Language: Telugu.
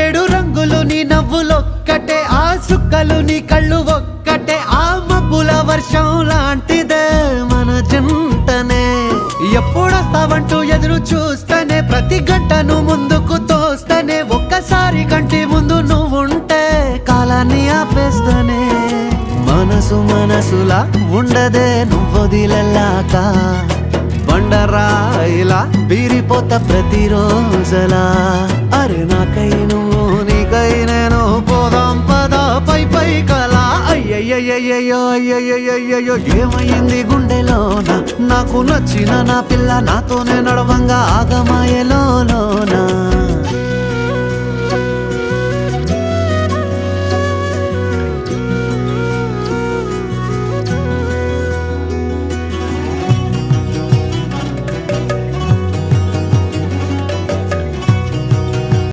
ఏడు రంగులు నీ నవ్వులొక్కటే, ఆ సుక్కలు నీ కళ్ళు ఒక్కటే, ఆ మబ్బుల వర్షం లాంటిదే మన జంటనే. ఎప్పుడొస్తావంటూ ఎదురు చూస్తేనే, ప్రతి గంటను ముందుకు తోస్తేనే, ఒక్కసారి కంటి ముందు నువ్వుంటే కాలాన్ని ఆపేస్తేనే. మనసు మనసులా ఉండదే నువ్వొదిలెళ్ళాక, బండరాయిలా బీరిపోత ప్రతిరోజలా. అరే నాకై నువ్వు నీకై నేను, పోదాం పదా పై పై కలా. అయ్యయ్యయ్యో అయ్యయ్యయ్యో ఏమైంది గుండెలోన, నాకు నచ్చిన నా పిల్ల నాతోనే నడవంగా ఆగమాయలోనా.